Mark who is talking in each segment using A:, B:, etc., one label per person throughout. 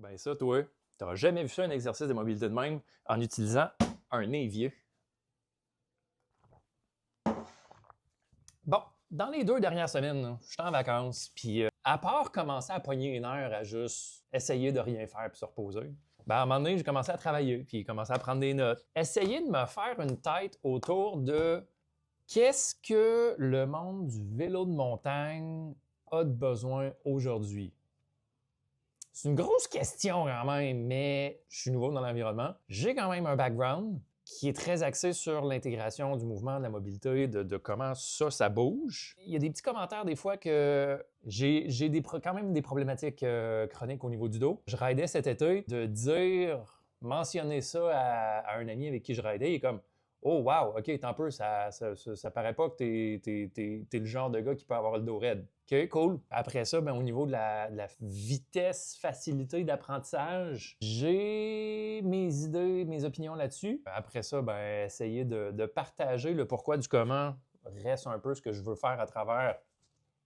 A: Ben ça, toi, t'as jamais vu ça, un exercice de mobilité de même, en utilisant un évier. Bon, dans les 2 dernières semaines, je suis en vacances, puis à part commencer à pogner une heure à juste essayer de rien faire puis se reposer, ben à un moment donné, j'ai commencé à travailler, puis commencé à prendre des notes. Essayer de me faire une tête autour de qu'est-ce que le monde du vélo de montagne a de besoin aujourd'hui. C'est une grosse question quand même, mais je suis nouveau dans l'environnement. J'ai quand même un background qui est très axé sur l'intégration du mouvement, de la mobilité, de comment ça bouge. Il y a des petits commentaires des fois que j'ai quand même des problématiques chroniques au niveau du dos. Je ridais cet été, mentionner ça à un ami avec qui je ridais, il est comme « Oh wow, ok, t'en peu, ça paraît pas que t'es le genre de gars qui peut avoir le dos raide. » OK, cool. Après ça, ben, au niveau de la vitesse, facilité d'apprentissage, j'ai mes idées, mes opinions là-dessus. Après ça, ben, essayer de partager le pourquoi du comment reste un peu ce que je veux faire à travers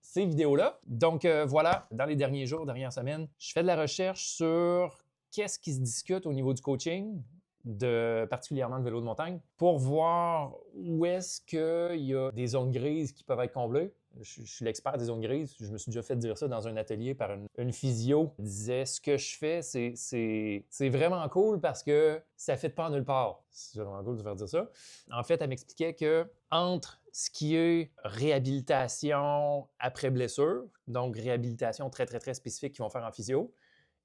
A: ces vidéos-là. Donc voilà, dans les derniers jours, dernières semaines, je fais de la recherche sur qu'est-ce qui se discute au niveau du coaching, particulièrement de vélo de montagne, pour voir où est-ce qu'il y a des zones grises qui peuvent être comblées. Je suis l'expert des zones grises. Je me suis déjà fait dire ça dans un atelier par une physio. Elle disait, ce que je fais, c'est vraiment cool parce que ça ne fit pas en nulle part. C'est vraiment cool de faire dire ça. En fait, elle m'expliquait que entre ce qui est réhabilitation après blessure, donc réhabilitation très, très, très spécifique qu'ils vont faire en physio,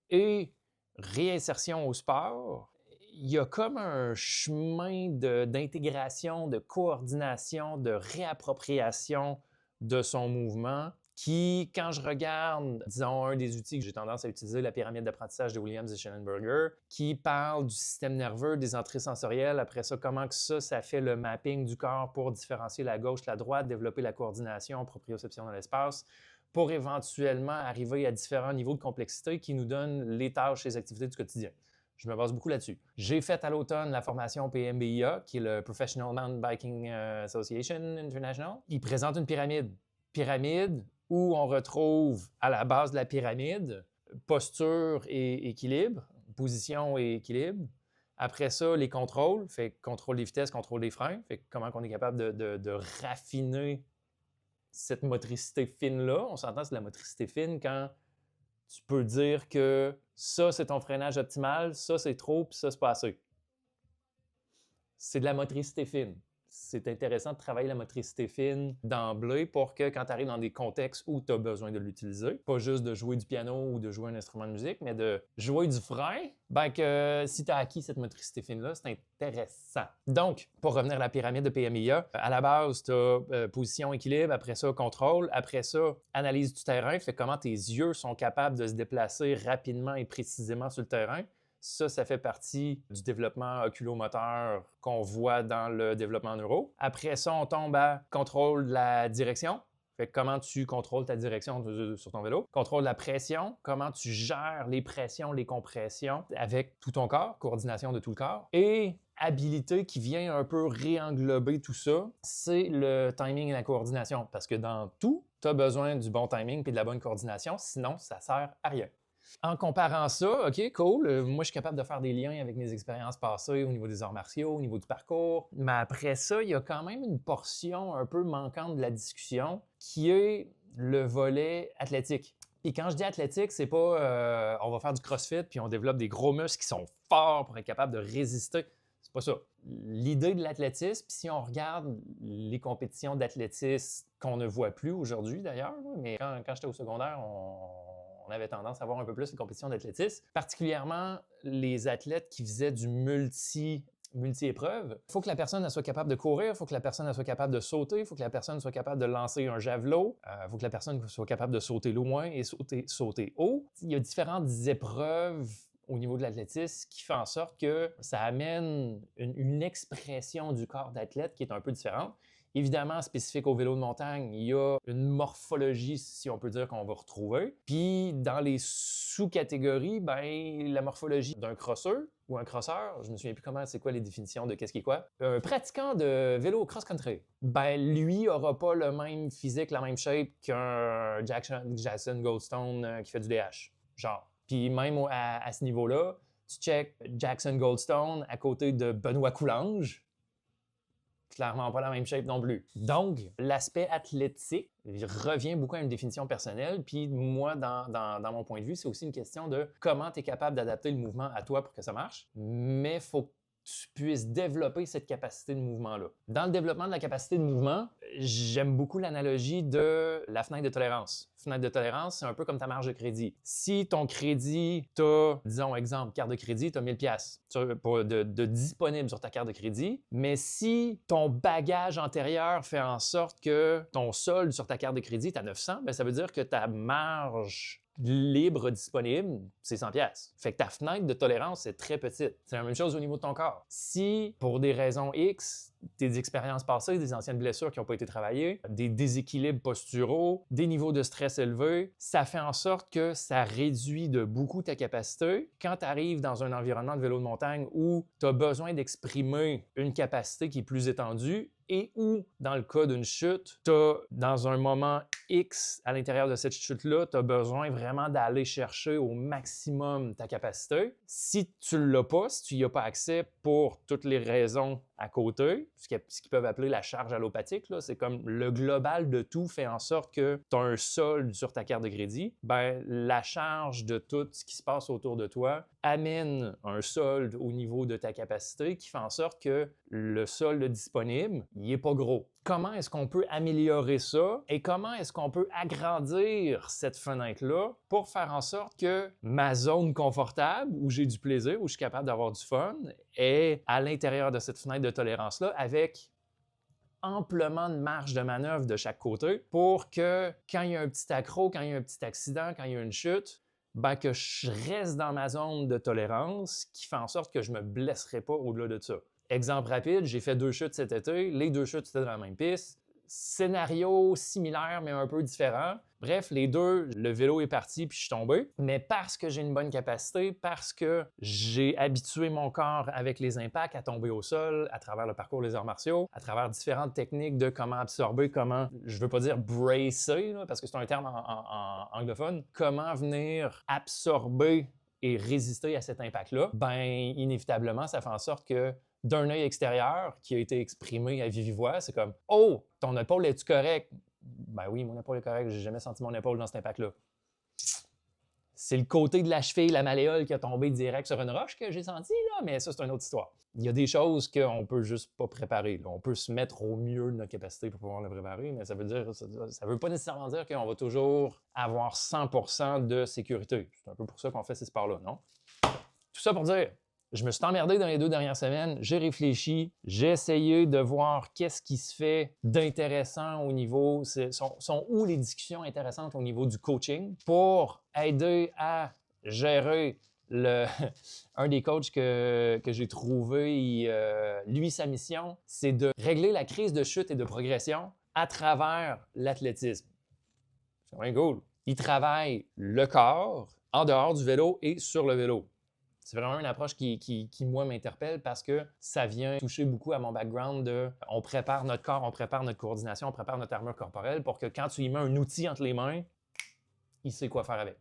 A: et réinsertion au sport, il y a comme un chemin d'intégration, de coordination, de réappropriation de son mouvement qui, quand je regarde, disons, un des outils que j'ai tendance à utiliser, la pyramide d'apprentissage de Williams et Schellenberger, qui parle du système nerveux, des entrées sensorielles, après ça, comment que ça fait le mapping du corps pour différencier la gauche, la droite, développer la coordination, proprioception dans l'espace, pour éventuellement arriver à différents niveaux de complexité qui nous donnent les tâches et les activités du quotidien. Je me base beaucoup là-dessus. J'ai fait à l'automne la formation PMBIA, qui est le Professional Mountain Biking Association International. Il présente une pyramide. Pyramide où on retrouve à la base de la pyramide posture et équilibre, position et équilibre. Après ça, les contrôles, fait contrôle des vitesses, contrôle des freins, fait comment on est capable de raffiner cette motricité fine-là. On s'entend, c'est de la motricité fine quand tu peux dire que ça, c'est ton freinage optimal, ça, c'est trop, puis ça, c'est pas assez. C'est de la motricité fine. C'est intéressant de travailler la motricité fine d'emblée pour que quand tu arrives dans des contextes où tu as besoin de l'utiliser, pas juste de jouer du piano ou de jouer un instrument de musique, mais de jouer du frein, ben que si tu as acquis cette motricité fine-là, c'est intéressant. Donc, pour revenir à la pyramide de PMIA, à la base, tu as position, équilibre, après ça, contrôle, après ça, analyse du terrain, fait comment tes yeux sont capables de se déplacer rapidement et précisément sur le terrain. Ça fait partie du développement oculomoteur qu'on voit dans le développement neuro. Après ça, on tombe à contrôle de la direction. Fait comment tu contrôles ta direction sur ton vélo. Contrôle de la pression, comment tu gères les pressions, les compressions avec tout ton corps, coordination de tout le corps. Et habilité qui vient un peu réenglober tout ça, c'est le timing et la coordination. Parce que dans tout, tu as besoin du bon timing et de la bonne coordination, sinon ça sert à rien. En comparant ça, OK, cool, moi je suis capable de faire des liens avec mes expériences passées au niveau des arts martiaux, au niveau du parcours, mais après ça, il y a quand même une portion un peu manquante de la discussion qui est le volet athlétique. Et quand je dis athlétique, c'est pas on va faire du crossfit puis on développe des gros muscles qui sont forts pour être capable de résister. C'est pas ça. L'idée de l'athlétisme, si on regarde les compétitions d'athlétisme qu'on ne voit plus aujourd'hui d'ailleurs, mais quand j'étais au secondaire, on avait tendance à voir un peu plus les compétitions d'athlétisme, particulièrement les athlètes qui faisaient du multi-épreuve. Il faut que la personne soit capable de courir, il faut que la personne soit capable de sauter, il faut que la personne soit capable de lancer un javelot, il faut que la personne soit capable de sauter loin et sauter haut. Il y a différentes épreuves au niveau de l'athlétisme qui fait en sorte que ça amène une expression du corps d'athlète qui est un peu différente. Évidemment, spécifique au vélo de montagne, il y a une morphologie, si on peut dire, qu'on va retrouver. Puis, dans les sous-catégories, ben, la morphologie d'un crosseur ou un crosseur, je me souviens plus c'est quoi les définitions de qu'est-ce qui est quoi. Un pratiquant de vélo cross-country, ben, lui aura pas le même physique, la même shape qu'un Jackson Goldstone qui fait du DH. Genre. Puis même à ce niveau-là, tu check Jackson Goldstone à côté de Benoît Coulange, clairement pas la même shape non plus. Donc, l'aspect athlétique revient beaucoup à une définition personnelle. Puis moi, dans mon point de vue, c'est aussi une question de comment tu es capable d'adapter le mouvement à toi pour que ça marche. Mais il faut que tu puisses développer cette capacité de mouvement-là. Dans le développement de la capacité de mouvement, j'aime beaucoup l'analogie de la fenêtre de tolérance. Fenêtre de tolérance, c'est un peu comme ta marge de crédit. Si ton crédit, tu as, disons, exemple, carte de crédit, tu as 1000 pièces de disponible sur ta carte de crédit, mais si ton bagage antérieur fait en sorte que ton solde sur ta carte de crédit est à 900, bien, ça veut dire que ta marge libre disponible, c'est 100 pièces. Fait que ta fenêtre de tolérance est très petite. C'est la même chose au niveau de ton corps. Si, pour des raisons X, tes expériences passées, des anciennes blessures qui n'ont pas été travaillées, des déséquilibres posturaux, des niveaux de stress élevés, ça fait en sorte que ça réduit de beaucoup ta capacité. Quand tu arrives dans un environnement de vélo de montagne où tu as besoin d'exprimer une capacité qui est plus étendue, et où, dans le cas d'une chute, tu as, dans un moment X à l'intérieur de cette chute-là, tu as besoin vraiment d'aller chercher au maximum ta capacité. Si tu ne l'as pas, si tu n'y as pas accès pour toutes les raisons à côté, ce qu'ils peuvent appeler la charge allopathique, c'est comme le global de tout fait en sorte que tu as un solde sur ta carte de crédit, ben, la charge de tout ce qui se passe autour de toi amène un solde au niveau de ta capacité qui fait en sorte que le solde disponible, il n'est pas gros. Comment est-ce qu'on peut améliorer ça et comment est-ce qu'on peut agrandir cette fenêtre-là pour faire en sorte que ma zone confortable, où j'ai du plaisir, où je suis capable d'avoir du fun, est à l'intérieur de cette fenêtre de tolérance-là avec amplement de marge de manœuvre de chaque côté pour que quand il y a un petit accroc, quand il y a un petit accident, quand il y a une chute, ben que je reste dans ma zone de tolérance qui fait en sorte que je ne me blesserai pas au-delà de ça. Exemple rapide, j'ai fait 2 chutes cet été. Les 2 chutes, c'était dans la même piste. Scénario similaire, mais un peu différent. Bref, les deux, le vélo est parti puis je suis tombé. Mais parce que j'ai une bonne capacité, parce que j'ai habitué mon corps avec les impacts à tomber au sol à travers le parcours des arts martiaux, à travers différentes techniques de comment absorber, comment, je veux pas dire bracer, là, parce que c'est un terme en anglophone, comment venir absorber et résister à cet impact-là, ben inévitablement, ça fait en sorte que d'un œil extérieur qui a été exprimé à vive voix, c'est comme « Oh, ton épaule est-tu correct? » Ben oui, mon épaule est correcte, j'ai jamais senti mon épaule dans cet impact-là. C'est le côté de la cheville, la malléole qui a tombé direct sur une roche que j'ai senti, là, mais ça, c'est une autre histoire. Il y a des choses qu'on peut juste pas préparer. Là. On peut se mettre au mieux de notre capacité pour pouvoir le préparer, mais ça veut pas nécessairement dire qu'on va toujours avoir 100% de sécurité. C'est un peu pour ça qu'on fait ces sports-là, non? Tout ça pour dire, je me suis emmerdé dans les 2 dernières semaines, j'ai réfléchi, j'ai essayé de voir qu'est-ce qui se fait d'intéressant au niveau, sont où les discussions intéressantes au niveau du coaching pour aider à gérer un des coachs que j'ai trouvé, lui, sa mission, c'est de régler la crise de chute et de progression à travers l'athlétisme. C'est vraiment cool. Il travaille le corps en dehors du vélo et sur le vélo. C'est vraiment une approche qui moi, m'interpelle parce que ça vient toucher beaucoup à mon background de on prépare notre corps, on prépare notre coordination, on prépare notre armure corporelle pour que quand tu y mets un outil entre les mains, il sait quoi faire avec.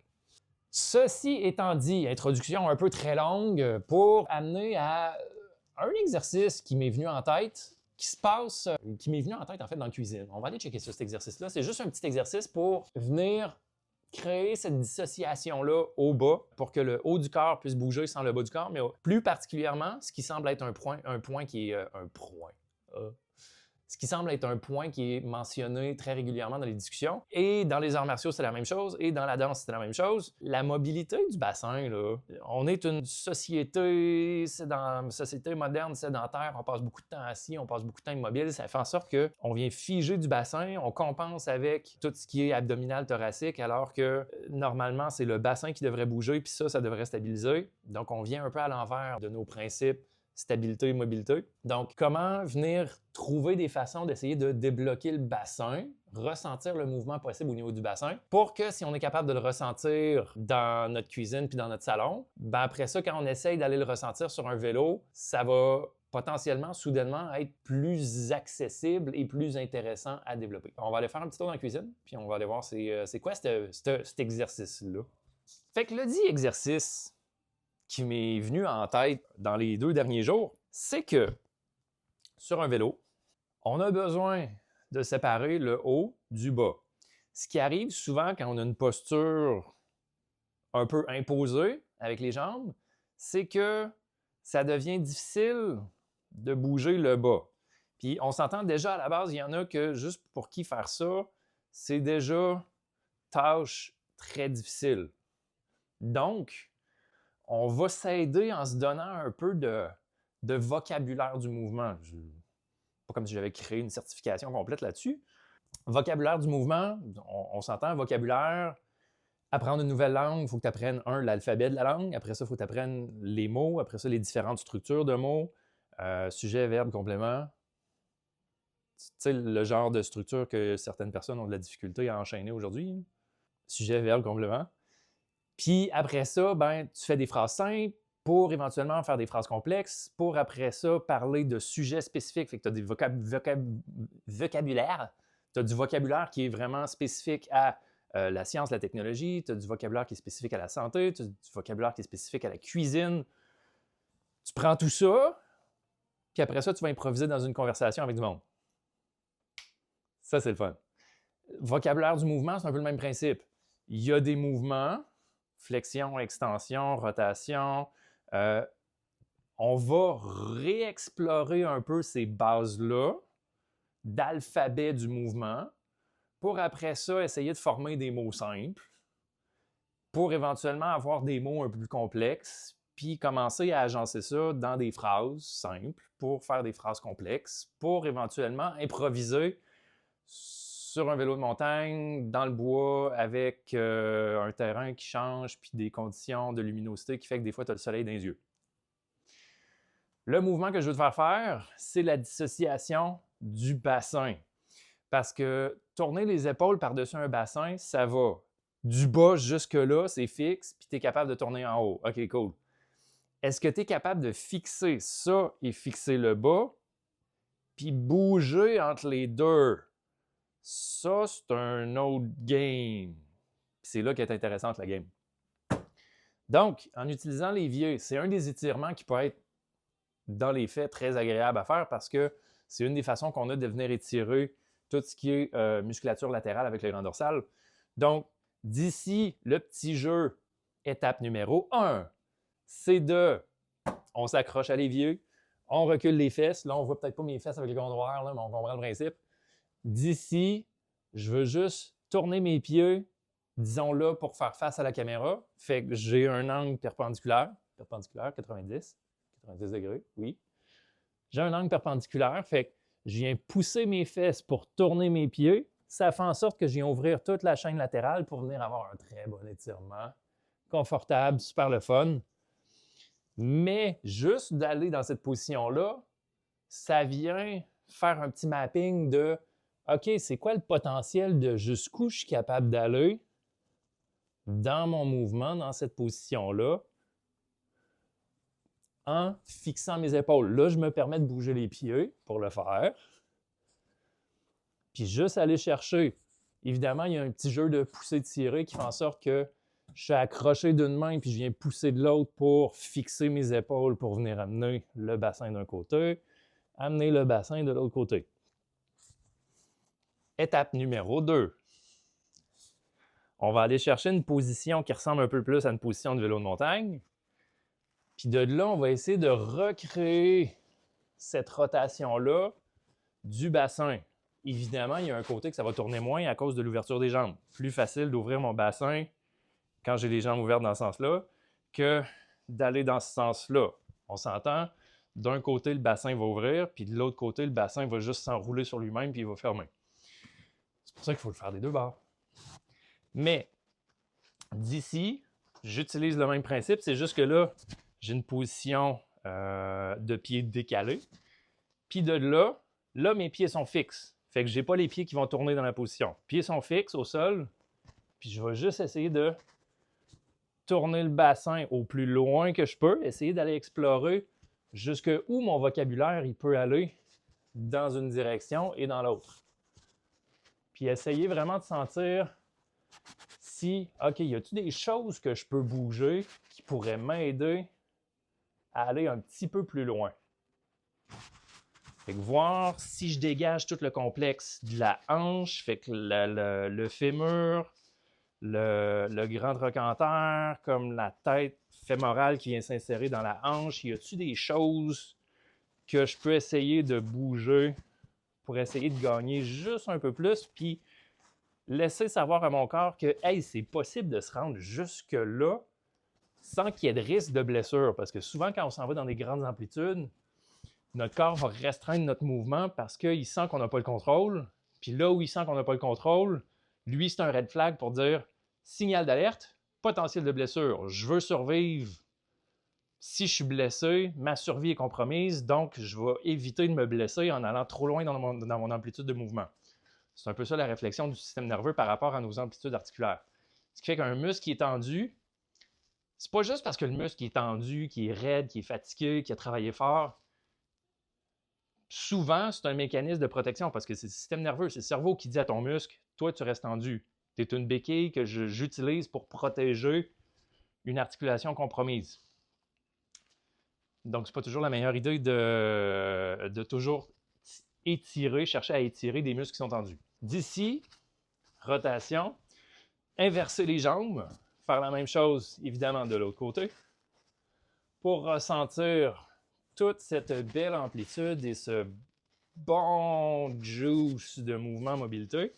A: Ceci étant dit, introduction un peu très longue pour amener à un exercice qui m'est venu en tête, qui m'est venu en tête en fait dans la cuisine. On va aller checker ça, cet exercice-là. C'est juste un petit exercice pour venir créer cette dissociation-là au bas pour que le haut du corps puisse bouger sans le bas du corps, mais plus particulièrement, ce qui semble être un point qui est ce qui semble être un point qui est mentionné très régulièrement dans les discussions. Et dans les arts martiaux, c'est la même chose. Et dans la danse, c'est la même chose. La mobilité du bassin, là, on est une société moderne, sédentaire. On passe beaucoup de temps assis, on passe beaucoup de temps immobile. Ça fait en sorte qu'on vient figer du bassin, on compense avec tout ce qui est abdominal, thoracique, alors que normalement, c'est le bassin qui devrait bouger, puis ça devrait stabiliser. Donc, on vient un peu à l'envers de nos principes stabilité et mobilité. Donc, comment venir trouver des façons d'essayer de débloquer le bassin, ressentir le mouvement possible au niveau du bassin, pour que si on est capable de le ressentir dans notre cuisine puis dans notre salon, ben après ça, quand on essaye d'aller le ressentir sur un vélo, ça va potentiellement, soudainement, être plus accessible et plus intéressant à développer. On va aller faire un petit tour dans la cuisine, puis on va aller voir c'est quoi cet exercice-là. Fait que le dit exercice qui m'est venu en tête dans les 2 derniers jours, c'est que sur un vélo, on a besoin de séparer le haut du bas. Ce qui arrive souvent quand on a une posture un peu imposée avec les jambes, c'est que ça devient difficile de bouger le bas. Puis on s'entend déjà à la base, il y en a que juste pour qui faire ça, c'est déjà tâche très difficile. Donc, on va s'aider en se donnant un peu de vocabulaire du mouvement. Pas comme si j'avais créé une certification complète là-dessus. Vocabulaire du mouvement, on s'entend, vocabulaire, apprendre une nouvelle langue, il faut que tu apprennes, l'alphabet de la langue. Après ça, il faut que tu apprennes les mots. Après ça, les différentes structures de mots. Sujet, verbe, complément. Tu sais, le genre de structure que certaines personnes ont de la difficulté à enchaîner aujourd'hui. Sujet, verbe, complément. Puis après ça, ben, tu fais des phrases simples pour éventuellement faire des phrases complexes, pour après ça parler de sujets spécifiques. Fait que tu as des vocabulaires. Tu as du vocabulaire qui est vraiment spécifique à la science, la technologie. Tu as du vocabulaire qui est spécifique à la santé. Tu as du vocabulaire qui est spécifique à la cuisine. Tu prends tout ça, puis après ça, tu vas improviser dans une conversation avec du monde. Ça, c'est le fun. Vocabulaire du mouvement, c'est un peu le même principe. Il y a des mouvements, flexion, extension, rotation. On va réexplorer un peu ces bases-là d'alphabet du mouvement pour après ça essayer de former des mots simples, pour éventuellement avoir des mots un peu plus complexes, puis commencer à agencer ça dans des phrases simples pour faire des phrases complexes, pour éventuellement improviser sur un vélo de montagne, dans le bois, avec un terrain qui change, puis des conditions de luminosité qui fait que des fois, tu as le soleil dans les yeux. Le mouvement que je veux te faire faire, c'est la dissociation du bassin. Parce que tourner les épaules par-dessus un bassin, ça va. Du bas jusque-là, c'est fixe, puis tu es capable de tourner en haut. OK, cool. Est-ce que tu es capable de fixer ça et fixer le bas, puis bouger entre les deux? Ça, c'est un autre game. C'est là qu'est intéressante la game. Donc, en utilisant l'évier, c'est un des étirements qui peut être, dans les faits, très agréable à faire parce que c'est une des façons qu'on a de venir étirer tout ce qui est musculature latérale avec le grand dorsal. Donc, d'ici le petit jeu, étape numéro 1, c'est on s'accroche à l'évier, on recule les fesses. Là, on ne voit peut-être pas mes fesses avec le gondroir, là, mais on comprend le principe. D'ici, je veux juste tourner mes pieds, disons là, pour faire face à la caméra. Fait que j'ai un angle perpendiculaire, 90 degrés, oui. J'ai un angle perpendiculaire, fait que je viens pousser mes fesses pour tourner mes pieds. Ça fait en sorte que je viens ouvrir toute la chaîne latérale pour venir avoir un très bon étirement, confortable, super le fun. Mais juste d'aller dans cette position-là, ça vient faire un petit mapping de OK, c'est quoi le potentiel de jusqu'où je suis capable d'aller dans mon mouvement, dans cette position-là, en fixant mes épaules. Là, je me permets de bouger les pieds pour le faire. Puis juste aller chercher. Évidemment, il y a un petit jeu de pousser-tirer qui fait en sorte que je suis accroché d'une main puis je viens pousser de l'autre pour fixer mes épaules pour venir amener le bassin d'un côté, amener le bassin de l'autre côté. Étape numéro 2. On va aller chercher une position qui ressemble un peu plus à une position de vélo de montagne. Puis de là, on va essayer de recréer cette rotation-là du bassin. Évidemment, il y a un côté que ça va tourner moins à cause de l'ouverture des jambes. Plus facile d'ouvrir mon bassin quand j'ai les jambes ouvertes dans ce sens-là que d'aller dans ce sens-là. On s'entend, d'un côté, le bassin va ouvrir, puis de l'autre côté, le bassin va juste s'enrouler sur lui-même, puis il va fermer. C'est pour ça qu'il faut le faire des deux bords. Mais d'ici, j'utilise le même principe, c'est juste que là, j'ai une position de pied décalé. Puis de là, mes pieds sont fixes. Fait que je n'ai pas les pieds qui vont tourner dans la position. Les pieds sont fixes au sol. Puis je vais juste essayer de tourner le bassin au plus loin que je peux. Essayer d'aller explorer jusqu'où mon vocabulaire il peut aller dans une direction et dans l'autre. Puis essayer vraiment de sentir d'ici, OK, y a-t-il des choses que je peux bouger qui pourraient m'aider à aller un petit peu plus loin? Fait que voir si je dégage tout le complexe de la hanche, fait que le fémur, le grand trochanter, comme la tête fémorale qui vient s'insérer dans la hanche, y a-t-il des choses que je peux essayer de bouger pour essayer de gagner juste un peu plus, puis laisser savoir à mon corps que, hey, c'est possible de se rendre jusque-là sans qu'il y ait de risque de blessure. Parce que souvent, quand on s'en va dans des grandes amplitudes, notre corps va restreindre notre mouvement parce qu'il sent qu'on n'a pas le contrôle. Puis là où il sent qu'on n'a pas le contrôle, lui, c'est un red flag pour dire signal d'alerte, potentiel de blessure. Je veux survivre. Si je suis blessé, ma survie est compromise, donc je vais éviter de me blesser en allant trop loin dans mon amplitude de mouvement. C'est un peu ça la réflexion du système nerveux par rapport à nos amplitudes articulaires. Ce qui fait qu'un muscle qui est tendu, c'est pas juste parce que le muscle qui est tendu, qui est raide, qui est fatigué, qui a travaillé fort. Souvent, c'est un mécanisme de protection parce que c'est le système nerveux, c'est le cerveau qui dit à ton muscle, toi, tu restes tendu. Tu es une béquille que j'utilise pour protéger une articulation compromise. Donc, c'est pas toujours la meilleure idée de toujours étirer, chercher à étirer des muscles qui sont tendus. D'ici, rotation, inverser les jambes, faire la même chose évidemment de l'autre côté pour ressentir toute cette belle amplitude et ce bon juice de mouvement mobilité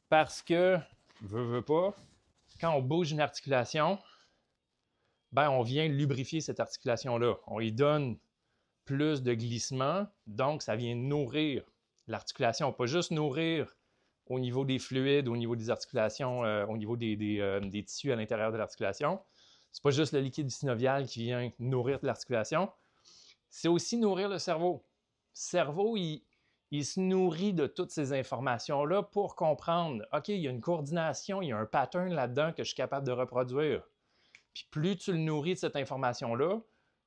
A: parce que, veux pas, quand on bouge une articulation, ben on vient lubrifier cette articulation-là. On y donne plus de glissement, donc ça vient nourrir l'articulation, pas juste nourrir au niveau des fluides, au niveau des articulations, au niveau des tissus à l'intérieur de l'articulation. C'est pas juste le liquide synovial qui vient nourrir l'articulation, c'est aussi nourrir le cerveau. Le cerveau, il se nourrit de toutes ces informations-là pour comprendre, OK, il y a une coordination, il y a un pattern là-dedans que je suis capable de reproduire. Puis plus tu le nourris de cette information-là,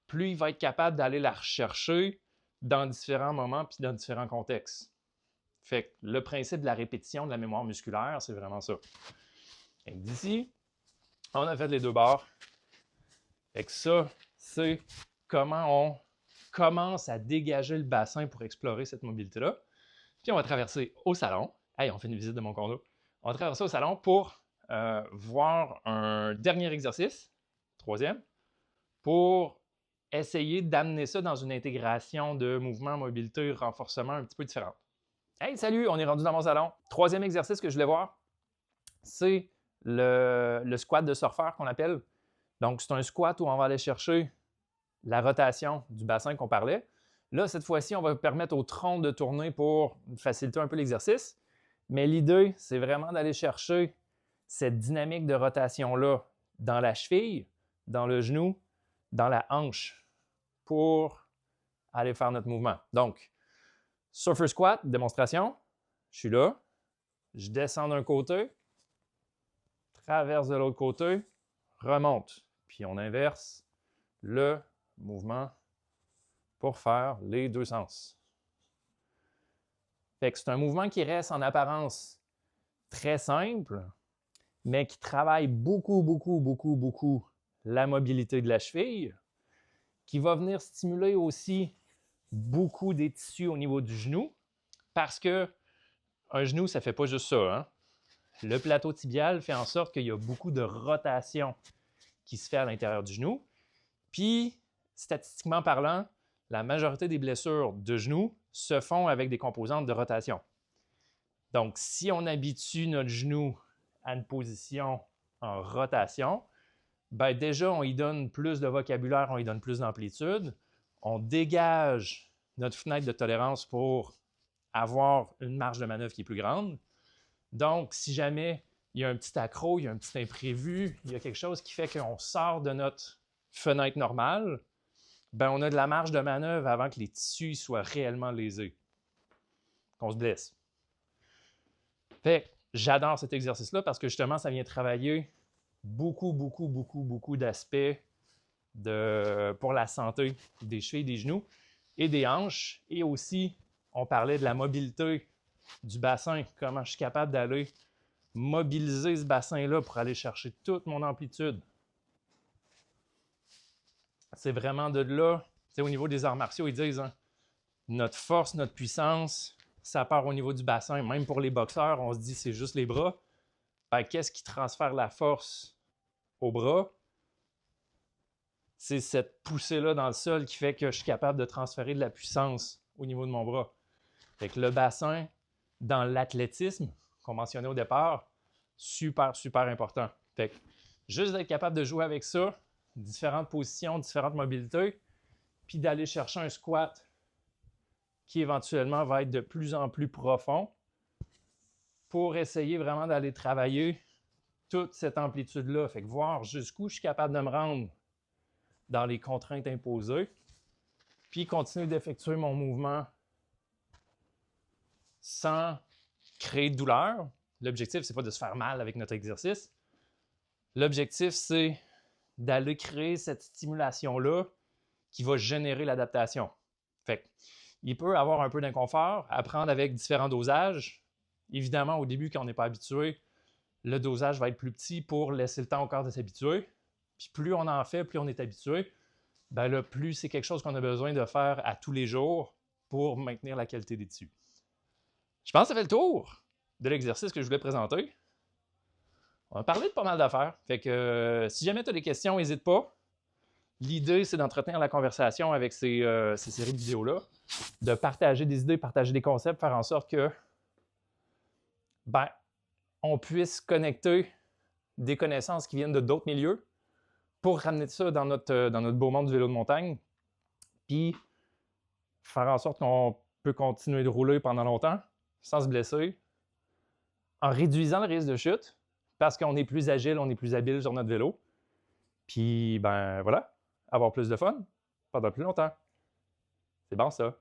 A: plus il va être capable d'aller la rechercher dans différents moments puis dans différents contextes. Fait que le principe de la répétition de la mémoire musculaire, c'est vraiment ça. D'ici, on a fait les deux bords. Fait que ça, c'est comment on commence à dégager le bassin pour explorer cette mobilité-là. Puis on va traverser au salon. Hey, on fait une visite de mon condo. On va traverser au salon pour voir un dernier exercice, troisième, pour essayer d'amener ça dans une intégration de mouvement, mobilité, renforcement un petit peu différente. Hey, salut, on est rendu dans mon salon. Troisième exercice que je voulais voir, c'est le squat de surfeur qu'on appelle. Donc, c'est un squat où on va aller chercher la rotation du bassin qu'on parlait. Là, cette fois-ci, on va permettre au tronc de tourner pour faciliter un peu l'exercice. Mais l'idée, c'est vraiment d'aller chercher cette dynamique de rotation-là dans la cheville, dans le genou, dans la hanche pour aller faire notre mouvement. Donc, surfer squat, démonstration. Je suis là. Je descends d'un côté, traverse de l'autre côté, remonte. Puis on inverse le mouvement pour faire les deux sens. Fait que c'est un mouvement qui reste en apparence très simple, mais qui travaille beaucoup la mobilité de la cheville, qui va venir stimuler aussi beaucoup des tissus au niveau du genou, parce que un genou, ça ne fait pas juste ça. Hein? Le plateau tibial fait en sorte qu'il y a beaucoup de rotation qui se fait à l'intérieur du genou. Puis, statistiquement parlant, la majorité des blessures de genoux se font avec des composantes de rotation. Donc, si on habitue notre genou à une position en rotation, ben déjà, on y donne plus de vocabulaire, on y donne plus d'amplitude, on dégage notre fenêtre de tolérance pour avoir une marge de manœuvre qui est plus grande. Donc, si jamais il y a un petit accro, il y a un petit imprévu, il y a quelque chose qui fait qu'on sort de notre fenêtre normale, ben on a de la marge de manœuvre avant que les tissus soient réellement lésés, qu'on se blesse. Fait que j'adore cet exercice-là parce que justement, ça vient travailler beaucoup d'aspects pour la santé des chevilles, des genoux et des hanches. Et aussi, on parlait de la mobilité du bassin, comment je suis capable d'aller mobiliser ce bassin-là pour aller chercher toute mon amplitude. C'est vraiment de là, au niveau des arts martiaux, ils disent, hein, notre force, notre puissance, ça part au niveau du bassin. Même pour les boxeurs, on se dit c'est juste les bras. Ben, qu'est-ce qui transfère la force au bras? C'est cette poussée-là dans le sol qui fait que je suis capable de transférer de la puissance au niveau de mon bras. Fait que le bassin, dans l'athlétisme, qu'on mentionnait au départ, super, super important. Fait que juste d'être capable de jouer avec ça, différentes positions, différentes mobilités, puis d'aller chercher un squat qui éventuellement va être de plus en plus profond pour essayer vraiment d'aller travailler toute cette amplitude-là. Fait que voir jusqu'où je suis capable de me rendre dans les contraintes imposées, puis continuer d'effectuer mon mouvement sans créer de douleur. L'objectif, c'est pas de se faire mal avec notre exercice. L'objectif, c'est d'aller créer cette stimulation-là qui va générer l'adaptation. Fait que, il peut avoir un peu d'inconfort, apprendre avec différents dosages. Évidemment, au début, quand on n'est pas habitué, le dosage va être plus petit pour laisser le temps au corps de s'habituer. Puis plus on en fait, plus on est habitué, ben là, plus c'est quelque chose qu'on a besoin de faire à tous les jours pour maintenir la qualité des tissus. Je pense que ça fait le tour de l'exercice que je voulais présenter. On a parlé de pas mal d'affaires. Fait que si jamais tu as des questions, n'hésite pas. L'idée, c'est d'entretenir la conversation avec ces séries de vidéos-là, de partager des idées, partager des concepts, faire en sorte que on puisse connecter des connaissances qui viennent de d'autres milieux pour ramener ça dans notre beau monde du vélo de montagne, puis faire en sorte qu'on peut continuer de rouler pendant longtemps sans se blesser, en réduisant le risque de chute, parce qu'on est plus agile, on est plus habile sur notre vélo. Puis, voilà, avoir plus de fun pendant plus longtemps. C'est bon ça.